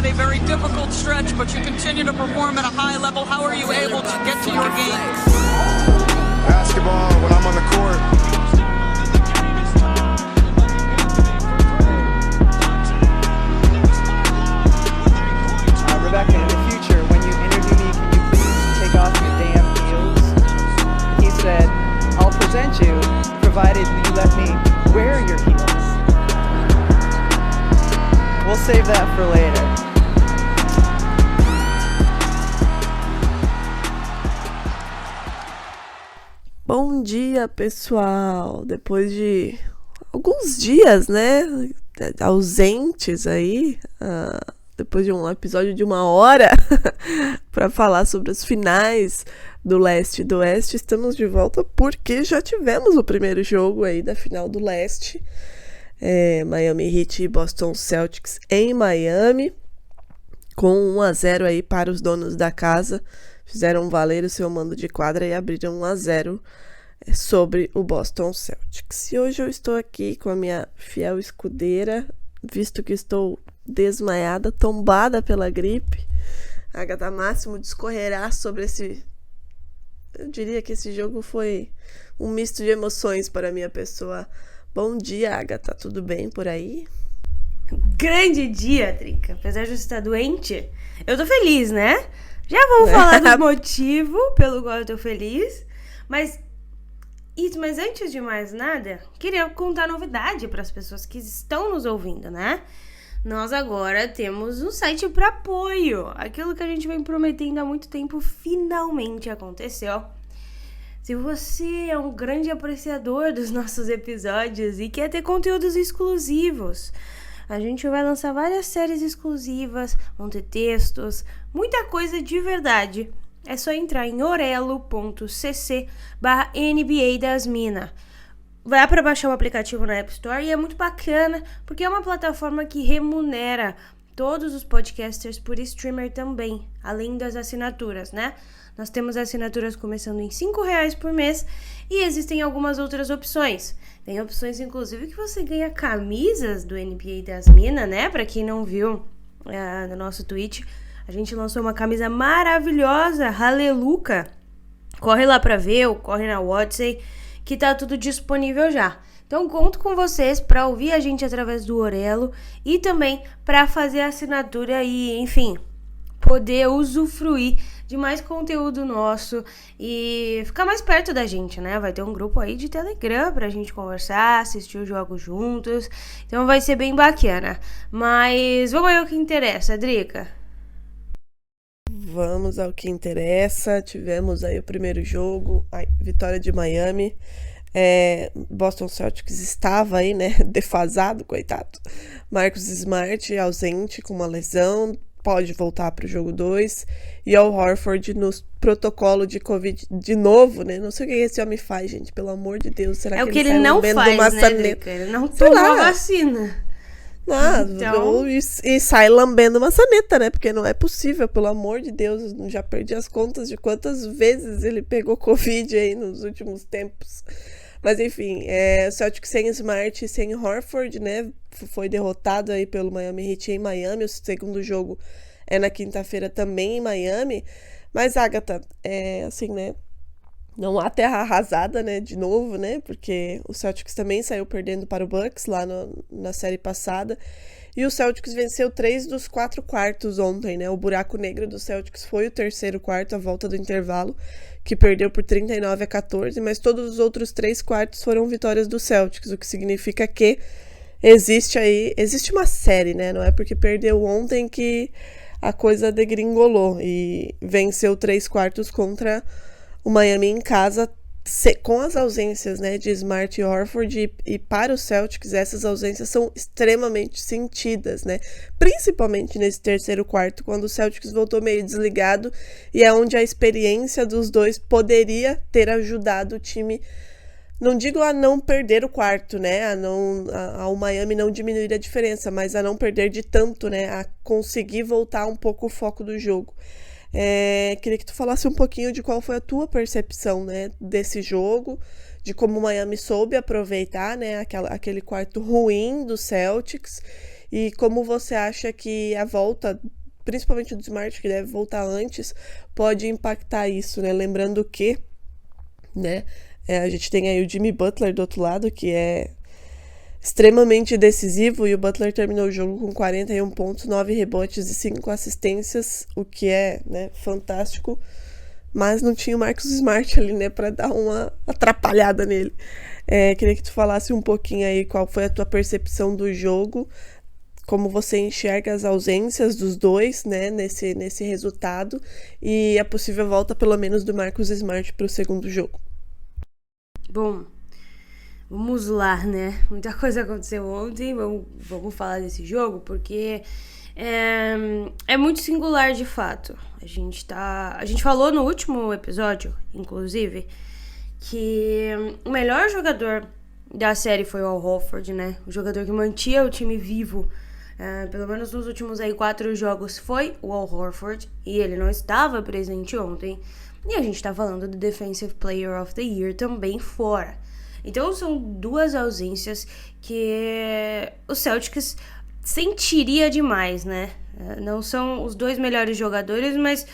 a very difficult stretch, but you continue to perform at a high level. How are you able to get to your game? Basketball when I'm on the court. Rebecca, in the future, when you interview me, can you please take off your damn heels? He said, I'll present you, provided you let me wear your heels. We'll save that for later. Bom dia, pessoal! Depois de alguns dias, né, ausentes aí, depois de um episódio de 1 hora para falar sobre as finais do Leste e do Oeste, estamos de volta porque já tivemos o primeiro jogo aí da final do Leste, Miami Heat e Boston Celtics em Miami, com 1-0 aí para os donos da casa, fizeram valer o seu mando de quadra e abriram 1-0 sobre o Boston Celtics. E hoje eu estou aqui com a minha fiel escudeira, visto que estou desmaiada, tombada pela gripe. A Agatha Máximo discorrerá sobre esse... Eu diria que esse jogo foi um misto de emoções para a minha pessoa. Bom dia, Agatha, tudo bem por aí? Grande dia, Drica. Apesar de você estar doente, eu tô feliz, né? Já vamos falar do motivo pelo qual eu tô feliz. Mas antes de mais nada, queria contar novidade para as pessoas que estão nos ouvindo, né? Nós agora temos um site para apoio. Aquilo que a gente vem prometendo há muito tempo finalmente aconteceu. Se você é um grande apreciador dos nossos episódios e quer ter conteúdos exclusivos, a gente vai lançar várias séries exclusivas, vão ter textos, muita coisa de verdade. É só entrar em orelo.cc/NBA das Minas. Vai para baixar o aplicativo na App Store e é muito bacana, porque é uma plataforma que remunera todos os podcasters por streamer também, além das assinaturas, né? Nós temos assinaturas começando em R$5 por mês e existem algumas outras opções. Tem opções, inclusive, que você ganha camisas do NBA das Minas, né? Para quem não viu no nosso Twitch, a gente lançou uma camisa maravilhosa, Haleluca. Corre lá para ver ou corre na WhatsApp, que tá tudo disponível já. Então, conto com vocês para ouvir a gente através do Orelo e também para fazer a assinatura e, enfim, poder usufruir de mais conteúdo nosso e ficar mais perto da gente, né? Vai ter um grupo aí de Telegram pra gente conversar, assistir os jogos juntos. Então vai ser bem bacana. Mas vamos aí ao que interessa, Drica. Vamos ao que interessa. Tivemos aí o primeiro jogo, a vitória de Miami. Boston Celtics estava aí, né, defasado, coitado. Marcus Smart ausente com uma lesão, pode voltar para o jogo 2. E Al Horford no protocolo de Covid de novo, né? Não sei o que esse homem faz, gente, pelo amor de Deus. Será que ele ele não faz, né, Drica? Ele não tomou a vacina. Então... E sai lambendo maçaneta, né? Porque não é possível, pelo amor de Deus. Eu já perdi as contas de quantas vezes ele pegou Covid aí nos últimos tempos. Mas enfim, o Celtic sem Smart e sem Horford, né? Foi derrotado aí pelo Miami Heat em Miami. O segundo jogo é na quinta-feira também em Miami. Mas, Agatha, assim, né? Não há terra arrasada, né, de novo, né, porque o Celtics também saiu perdendo para o Bucks lá na série passada, e o Celtics venceu 3 dos 4 quartos ontem, né, o buraco negro do Celtics foi o terceiro quarto, a volta do intervalo, que perdeu por 39-14, mas todos os outros 3 quartos foram vitórias do Celtics, o que significa que existe uma série, né, não é porque perdeu ontem que a coisa degringolou, e venceu 3 quartos contra o Miami em casa, com as ausências, né, de Smart e Horford, e para os Celtics essas ausências são extremamente sentidas, né, principalmente nesse terceiro quarto, quando o Celtics voltou meio desligado, e é onde a experiência dos dois poderia ter ajudado o time, não digo a não perder o quarto, né, ao Miami não diminuir a diferença, mas a não perder de tanto, né, a conseguir voltar um pouco o foco do jogo. Queria que tu falasse um pouquinho de qual foi a tua percepção, né, desse jogo, de como o Miami soube aproveitar, né, aquele quarto ruim do Celtics e como você acha que a volta, principalmente do Smart, que deve voltar antes, pode impactar isso, né? Lembrando que, né, a gente tem aí o Jimmy Butler do outro lado, que é extremamente decisivo, e o Butler terminou o jogo com 41 pontos, 9 rebotes e 5 assistências, o que é, né, fantástico, mas não tinha o Marcus Smart ali, né, para dar uma atrapalhada nele. Queria que tu falasse um pouquinho aí qual foi a tua percepção do jogo, como você enxerga as ausências dos dois, né, nesse resultado, e a possível volta, pelo menos, do Marcus Smart para o segundo jogo. Bom, vamos lá, né? Muita coisa aconteceu ontem, vamos falar desse jogo, porque é muito singular de fato. A gente falou no último episódio, inclusive, que o melhor jogador da série foi o Al Horford, né? O jogador que mantinha o time vivo, pelo menos nos últimos 4 jogos, foi o Al Horford, e ele não estava presente ontem. E a gente tá falando do Defensive Player of the Year também fora. Então são 2 ausências que o Celtics sentiria demais, né? Não são os 2 melhores jogadores, mas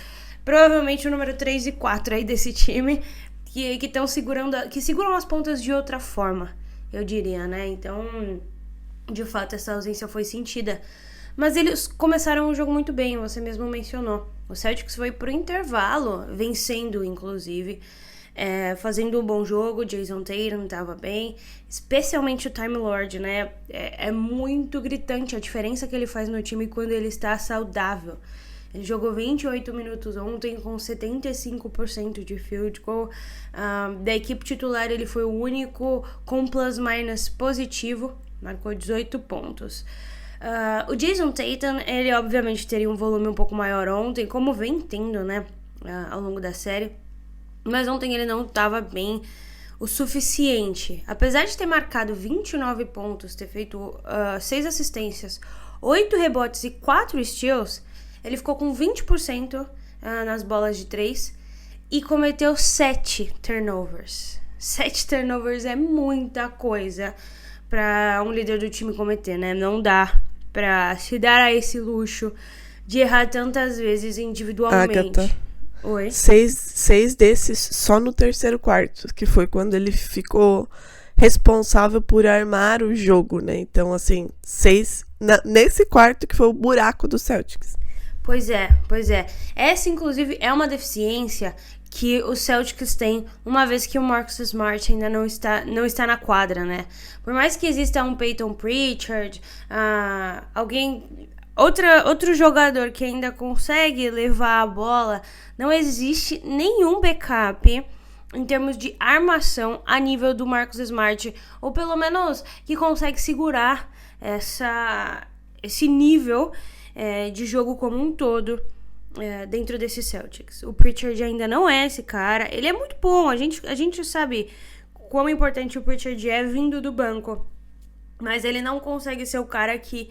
provavelmente o número 3 e 4 aí desse time que estão seguram as pontas de outra forma, eu diria, né? Então, de fato, essa ausência foi sentida. Mas eles começaram o jogo muito bem, você mesmo mencionou. O Celtics foi pro intervalo, vencendo, inclusive, fazendo um bom jogo. O Jason Tatum estava bem, especialmente o Time Lord, né? É muito gritante a diferença que ele faz no time quando ele está saudável. Ele jogou 28 minutos ontem com 75% de field goal. Da equipe titular, ele foi o único com plus-minus positivo, marcou 18 pontos. O Jason Tatum, ele obviamente teria um volume um pouco maior ontem, como vem tendo, né, ao longo da série. Mas ontem ele não estava bem o suficiente. Apesar de ter marcado 29 pontos, ter feito 6 assistências, 8 rebotes e 4 steals, ele ficou com 20% nas bolas de 3 e cometeu 7 turnovers. 7 turnovers é muita coisa para um líder do time cometer, né? Não dá pra se dar a esse luxo de errar tantas vezes individualmente. Agatha, Oi? 6 desses só no terceiro quarto, que foi quando ele ficou responsável por armar o jogo, né? Então, assim, 6 nesse quarto que foi o buraco do Celtics. Pois é. Essa, inclusive, é uma deficiência que o Celtics tem, uma vez que o Marcus Smart ainda não está na quadra, né? Por mais que exista um Peyton Pritchard, outro jogador que ainda consegue levar a bola, não existe nenhum backup em termos de armação a nível do Marcus Smart, ou pelo menos que consegue segurar esse nível de jogo como um todo dentro desse Celtics. O Pritchard ainda não é esse cara. Ele é muito bom, a gente sabe quão importante o Pritchard é vindo do banco, mas ele não consegue ser o cara que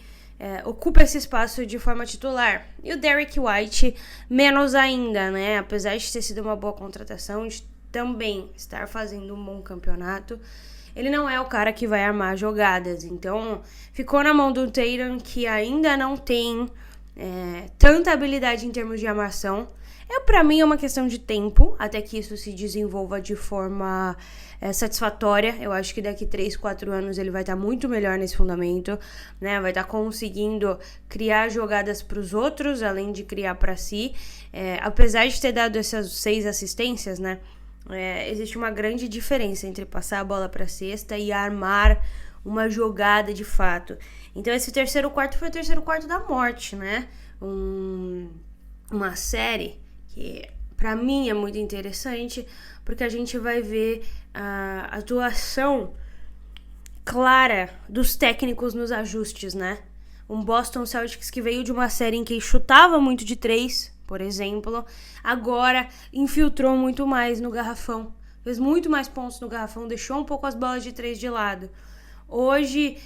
ocupa esse espaço de forma titular. E o Derrick White menos ainda, né? Apesar de ter sido uma boa contratação, de também estar fazendo um bom campeonato, ele não é o cara que vai armar jogadas. Então ficou na mão do Tatum, que ainda não tem tanta habilidade em termos de armação. Pra mim é uma questão de tempo até que isso se desenvolva de forma satisfatória. Eu acho que daqui 3, 4 anos ele vai estar muito melhor nesse fundamento, né? Vai estar conseguindo criar jogadas para os outros, além de criar para si. Apesar de ter dado essas 6 assistências, né? Existe uma grande diferença entre passar a bola para a cesta e armar uma jogada de fato. Então esse terceiro quarto foi o terceiro quarto da morte, né? Uma série que pra mim é muito interessante, porque a gente vai ver a atuação clara dos técnicos nos ajustes, né? Um Boston Celtics que veio de uma série em que chutava muito de 3, por exemplo, agora infiltrou muito mais no garrafão, fez muito mais pontos no garrafão, deixou um pouco as bolas de 3 de lado. Hoje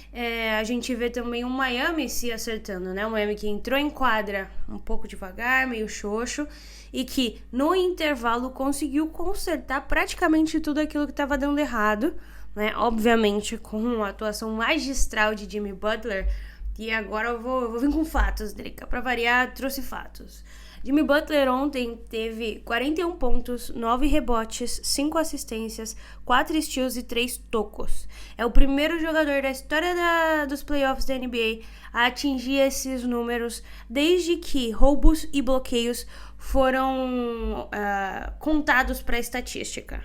a gente vê também um Miami se acertando, né? Um Miami que entrou em quadra um pouco devagar, meio xoxo, e que no intervalo conseguiu consertar praticamente tudo aquilo que estava dando errado, né? Obviamente com a atuação magistral de Jimmy Butler, E agora eu vou vir com fatos, Drica. Pra variar, trouxe fatos. Jimmy Butler ontem teve 41 pontos, 9 rebotes, 5 assistências, 4 steals e 3 tocos. É o primeiro jogador da história dos playoffs da NBA a atingir esses números desde que roubos e bloqueios foram contados para a estatística.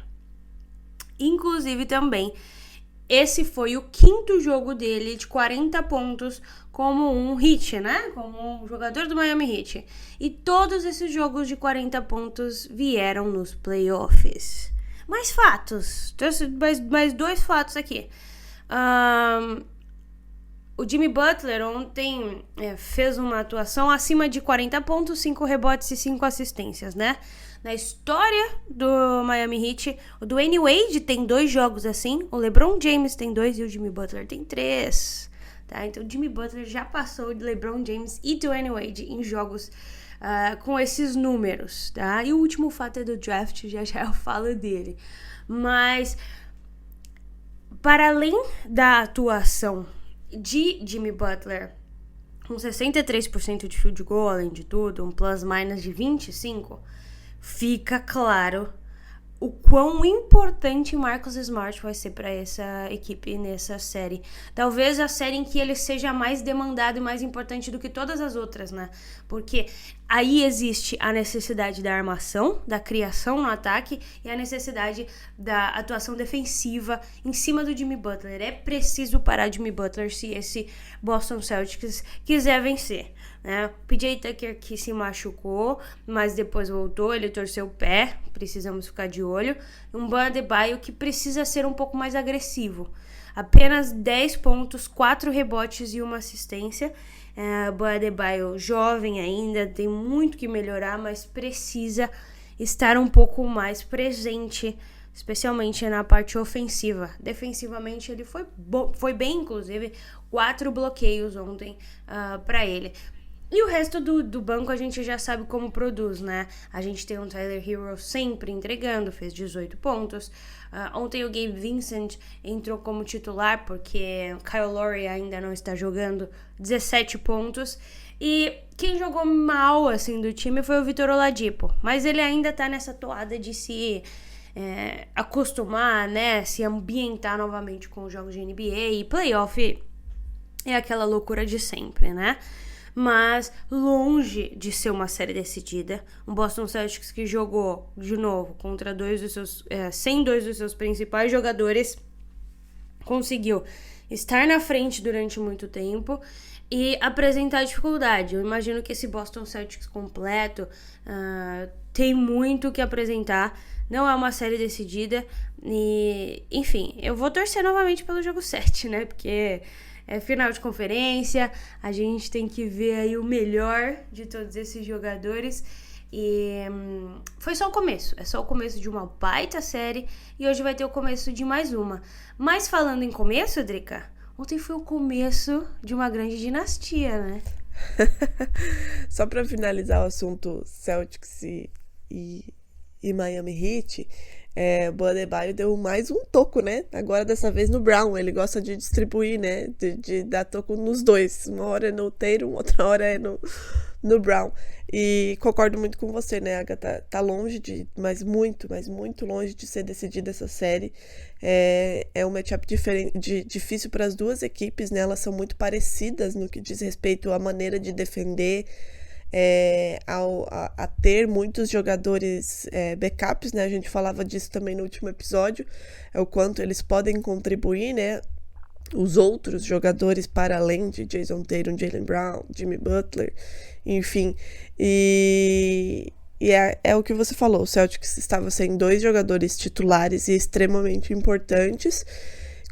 Inclusive também, esse foi o 5º jogo dele de 40 pontos como um Heat, né? Como um jogador do Miami Heat. E todos esses jogos de 40 pontos vieram nos playoffs. Mais fatos. Trouxe mais 2 fatos aqui. O Jimmy Butler ontem fez uma atuação acima de 40 pontos, 5 rebotes e 5 assistências, né? Na história do Miami Heat, o Dwayne Wade tem 2 jogos assim, o LeBron James tem 2 e o Jimmy Butler tem 3. Tá? Então o Jimmy Butler já passou de LeBron James e Dwayne Wade em jogos com esses números, tá? E o último fato é do draft, já eu falo dele. Mas, para além da atuação de Jimmy Butler, com 63% de field goal, além de tudo, um plus-minus de 25, fica claro o quão importante Marcus Smart vai ser para essa equipe nessa série. Talvez a série em que ele seja mais demandado e mais importante do que todas as outras, né? Porque aí existe a necessidade da armação, da criação no ataque e a necessidade da atuação defensiva em cima do Jimmy Butler. É preciso parar Jimmy Butler se esse Boston Celtics quiser vencer, né? O PJ Tucker que se machucou, mas depois voltou, ele torceu o pé, precisamos ficar de olho. Um Bam Adebayo que precisa ser um pouco mais agressivo. Apenas 10 pontos, 4 rebotes e 1 assistência. O Bam Adebayo jovem ainda, tem muito que melhorar, mas precisa estar um pouco mais presente, especialmente na parte ofensiva. Defensivamente ele foi bem, inclusive 4 bloqueios ontem para ele. E o resto do banco a gente já sabe como produz, né? A gente tem um Tyler Hero sempre entregando, fez 18 pontos. Ontem o Gabe Vincent entrou como titular porque o Kyle Lowry ainda não está jogando, 17 pontos. E quem jogou mal assim do time foi o Vitor Oladipo, mas ele ainda tá nessa toada de se acostumar, né? Se ambientar novamente com os jogos de NBA e playoff é aquela loucura de sempre, né? Mas longe de ser uma série decidida, o Boston Celtics que jogou de novo contra sem 2 dos seus principais jogadores, conseguiu estar na frente durante muito tempo e apresentar dificuldade. Eu imagino que esse Boston Celtics completo tem muito o que apresentar, não é uma série decidida e, enfim, eu vou torcer novamente pelo jogo 7, né, porque é final de conferência, a gente tem que ver aí o melhor de todos esses jogadores e foi só o começo, é só o começo de uma baita série e hoje vai ter o começo de mais uma. Mas falando em começo, Drica, ontem foi o começo de uma grande dinastia, né? Só pra finalizar o assunto Celtics e Miami Heat, o Bam Adebayo deu mais um toco, né? Agora dessa vez no Brown, ele gosta de distribuir, né? De dar toco nos dois, uma hora é no Tatum, outra hora é no Brown. E concordo muito com você, né, Agatha? Tá longe mas muito longe de ser decidida essa série. É um matchup difícil para as duas equipes, né? Elas são muito parecidas no que diz respeito à maneira de defender, a ter muitos jogadores backups, né? A gente falava disso também no último episódio, o quanto eles podem contribuir, né? Os outros jogadores para além de Jason Tatum, Jaylen Brown, Jimmy Butler, enfim. E é o que você falou, o Celtics estava sem 2 jogadores titulares e extremamente importantes,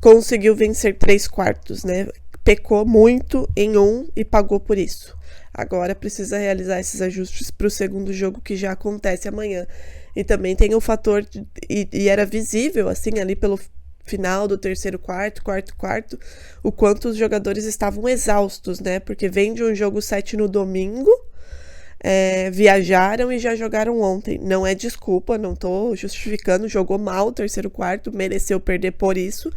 conseguiu vencer 3/4, né? Pecou muito em e pagou por isso. Agora precisa realizar esses ajustes para o segundo jogo que já acontece amanhã. E também tem o fator, e era visível assim ali pelo final do terceiro quarto, o quanto os jogadores estavam exaustos, né? Porque vem de um jogo 7 no domingo, viajaram e já jogaram ontem. Não é desculpa, não tô justificando, jogou mal o terceiro quarto, mereceu perder por isso,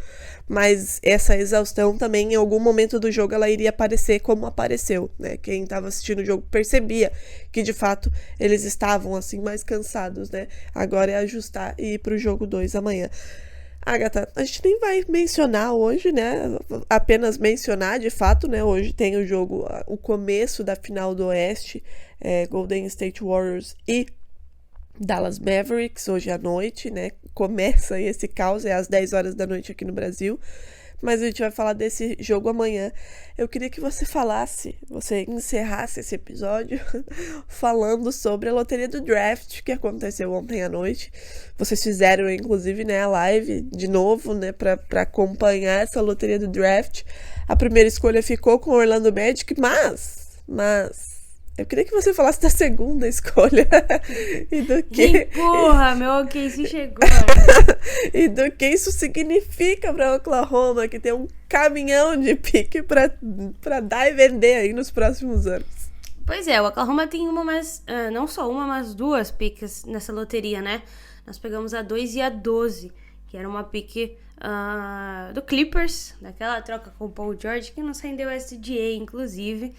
mas essa exaustão também em algum momento do jogo ela iria aparecer como apareceu, né? Quem estava assistindo o jogo percebia que de fato eles estavam assim mais cansados, né? Agora é ajustar e ir pro jogo 2 amanhã. Agatha, a gente nem vai mencionar hoje, né? Apenas mencionar, de fato, né? Hoje tem o jogo, o começo da final do Oeste, Golden State Warriors e Dallas Mavericks, hoje à noite, né? Começa aí esse caos, é às 10 horas da noite aqui no Brasil. Mas a gente vai falar desse jogo amanhã. Eu queria que você encerrasse esse episódio falando sobre a loteria do draft que aconteceu ontem à noite. Vocês fizeram, inclusive, né, a live de novo, né, para acompanhar essa loteria do draft. A primeira escolha ficou com o Orlando Magic, mas eu queria que você falasse da segunda escolha e do que... Porra, meu OKC chegou. E do que isso significa para Oklahoma, que tem um caminhão de pique para dar e vender aí nos próximos anos. Pois é, o Oklahoma tem não só uma, mas duas piques nessa loteria, né? Nós pegamos a 2 e a 12, que era uma pique do Clippers, daquela troca com o Paul George, que nos rendeu SGA, inclusive,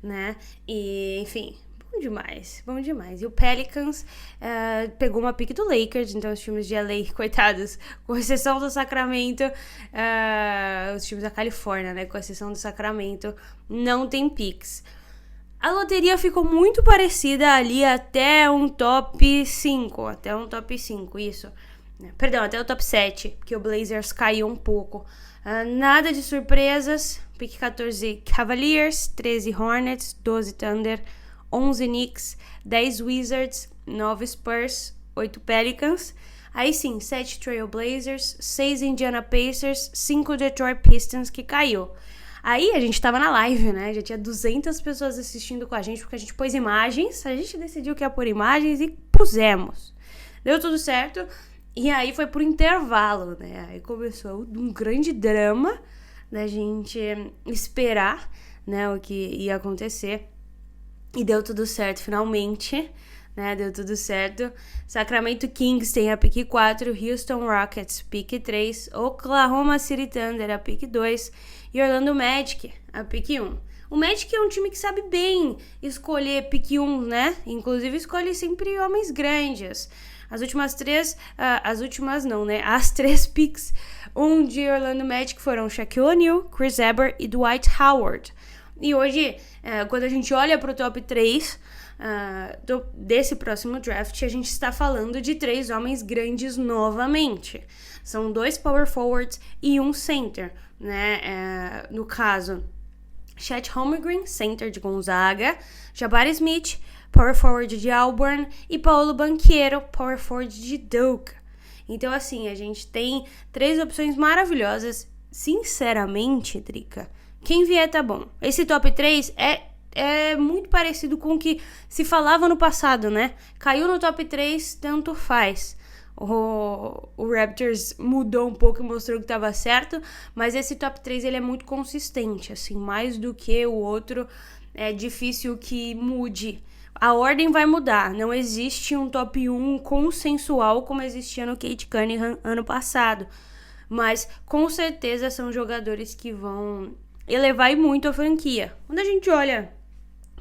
né? E, enfim, bom demais. E o Pelicans pegou uma pique do Lakers, então os times de LA, coitados, com exceção do Sacramento, os times da Califórnia, né? Com exceção do Sacramento, não tem piques. A loteria ficou muito parecida ali até um top 5, isso. Perdão, até o top 7, porque o Blazers caiu um pouco. Nada de surpresas. Pick 14 Cavaliers, 13 Hornets, 12 Thunder, 11 Knicks, 10 Wizards, 9 Spurs, 8 Pelicans. Aí sim, 7 Trail Blazers, 6 Indiana Pacers, 5 Detroit Pistons, que caiu. Aí a gente tava na live, né? Já tinha 200 pessoas assistindo com a gente, porque a gente pôs imagens. A gente decidiu que ia pôr imagens e pusemos. Deu tudo certo. E aí foi pro intervalo, né? Aí começou um grande drama da gente esperar, né, o que ia acontecer. E deu tudo certo, finalmente, né? Deu tudo certo. Sacramento Kings tem a pick 4, Houston Rockets, pick 3, Oklahoma City Thunder, a pick 2, e Orlando Magic, a pick 1. O Magic é um time que sabe bem escolher pick 1, né? Inclusive escolhe sempre homens grandes. As três picks de Orlando Magic foram Shaquille O'Neal, Chris Webber e Dwight Howard. E hoje, quando a gente olha para o top 3 desse próximo draft, a gente está falando de 3 homens grandes novamente. São 2 power forwards e 1 center, né? No caso, Chet Holmgren, center de Gonzaga, Jabari Smith, power forward de Auburn, e Paolo Banchero, power forward de Duke. Então, assim, a gente tem 3 opções maravilhosas. Sinceramente, Drica, quem vier tá bom. Esse top 3 é muito parecido com o que se falava no passado, né? Caiu no top 3, tanto faz. O Raptors mudou um pouco e mostrou que tava certo, mas esse top 3 ele é muito consistente, assim, mais do que o outro. É difícil que mude. A ordem vai mudar, não existe um top 1 consensual como existia no Cade Cunningham ano passado, mas com certeza são jogadores que vão elevar muito a franquia. Quando a gente olha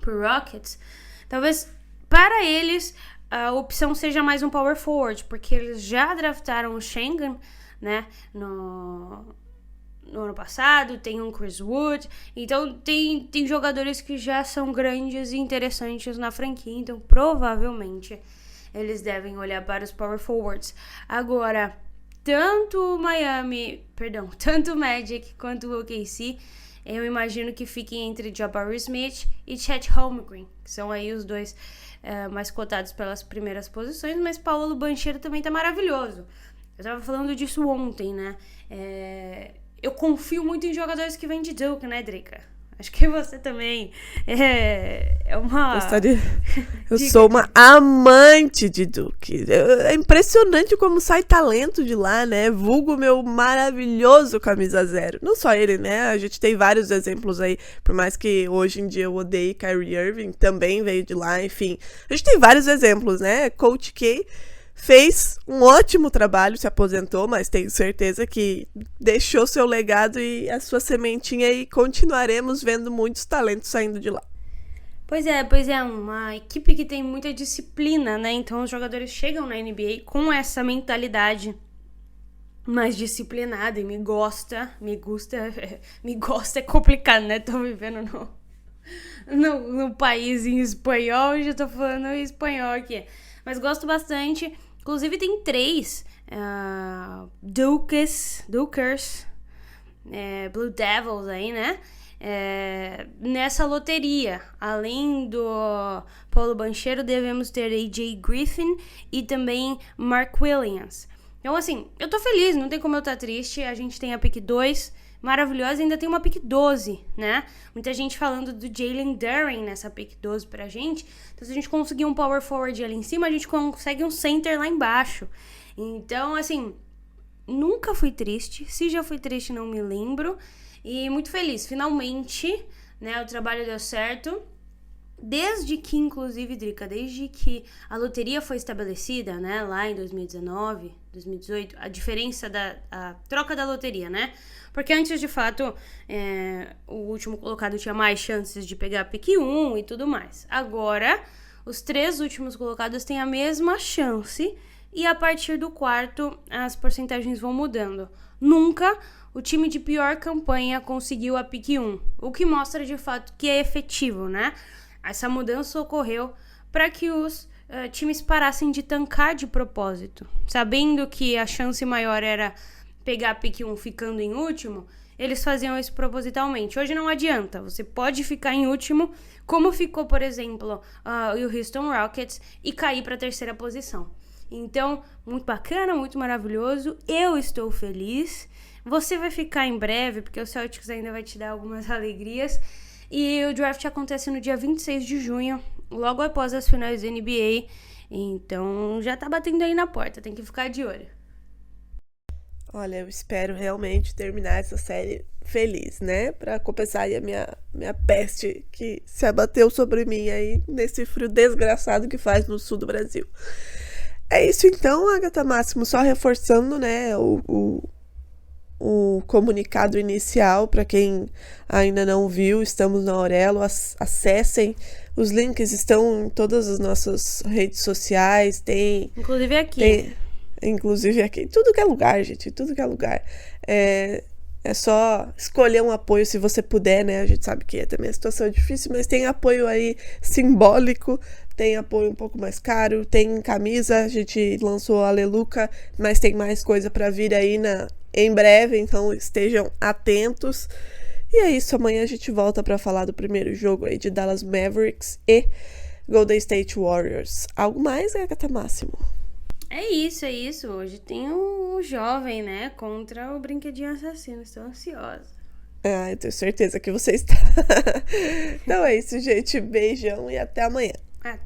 pro Rockets, talvez para eles a opção seja mais um power forward, porque eles já draftaram o Schengen, né, no ano passado, tem um Chris Wood, então tem jogadores que já são grandes e interessantes na franquia, então provavelmente eles devem olhar para os power forwards. Agora, tanto o Magic quanto o OKC, eu imagino que fiquem entre Jabari Smith e Chet Holmgren, que são aí os dois mais cotados pelas primeiras posições, mas Paolo Banchero também tá maravilhoso. Eu tava falando disso ontem, né? Eu confio muito em jogadores que vêm de Duke, né, Drica? Acho que você também é uma... Gostaria. Eu sou uma amante de Duke. É impressionante como sai talento de lá, né? Vulgo meu maravilhoso camisa 0. Não só ele, né? A gente tem vários exemplos aí. Por mais que hoje em dia eu odeie Kyrie Irving, também veio de lá, enfim. A gente tem vários exemplos, né? Coach K fez um ótimo trabalho, se aposentou, mas tenho certeza que deixou seu legado e a sua sementinha e continuaremos vendo muitos talentos saindo de lá. Pois é, uma equipe que tem muita disciplina, né? Então os jogadores chegam na NBA com essa mentalidade mais disciplinada e me gosta é complicado, né? Tô vivendo no país em espanhol e já tô falando em espanhol aqui. Mas gosto bastante. Inclusive tem 3 Dukers, Blue Devils aí, né? Nessa loteria. Além do Paulo Banchero, devemos ter AJ Griffin e também Mark Williams. Então, assim, eu tô feliz, não tem como eu estar triste. A gente tem a pick 2 maravilhosa, ainda tem uma pick 12, né? Muita gente falando do Jalen Duren nessa pick 12 pra gente. Então, se a gente conseguir um power forward ali em cima, a gente consegue um center lá embaixo. Então, assim, nunca fui triste. Se já fui triste, não me lembro. E muito feliz. Finalmente, né, o trabalho deu certo. Desde que, inclusive, Drica, desde que a loteria foi estabelecida, né, lá em 2019, 2018, a diferença a troca da loteria, né? Porque antes, de fato, o último colocado tinha mais chances de pegar a pick 1 e tudo mais. Agora, os 3 últimos colocados têm a mesma chance e a partir do quarto as porcentagens vão mudando. Nunca o time de pior campanha conseguiu a pick 1, o que mostra, de fato, que é efetivo, né? Essa mudança ocorreu para que os times parassem de tancar de propósito. Sabendo que a chance maior era pegar a pick 1 ficando em último, eles faziam isso propositalmente. Hoje não adianta, você pode ficar em último, como ficou, por exemplo, o Houston Rockets, e cair para a 3ª posição. Então, muito bacana, muito maravilhoso, eu estou feliz. Você vai ficar em breve, porque o Celtics ainda vai te dar algumas alegrias. E o draft acontece no dia 26 de junho, logo após as finais da NBA. Então já tá batendo aí na porta, tem que ficar de olho. Olha, eu espero realmente terminar essa série feliz, né? Pra compensar aí a minha peste que se abateu sobre mim aí nesse frio desgraçado que faz no sul do Brasil. É isso então, Agatha Máximo, só reforçando, né, o comunicado inicial, para quem ainda não viu, estamos na Aurelo, acessem, os links estão em todas as nossas redes sociais, inclusive aqui. Inclusive aqui, tudo que é lugar, gente, tudo que é lugar. É só escolher um apoio se você puder, né? A gente sabe que também a situação é difícil, mas tem apoio aí simbólico, tem apoio um pouco mais caro, tem camisa, a gente lançou a Aleluca, mas tem mais coisa para vir aí em breve, então estejam atentos. E é isso, amanhã a gente volta para falar do primeiro jogo aí de Dallas Mavericks e Golden State Warriors. Algo mais, Agatha Máximo? É isso. Hoje tem o jovem, né, contra o brinquedinho assassino. Estou ansiosa. Eu tenho certeza que você está. Então é isso, gente. Beijão e até amanhã.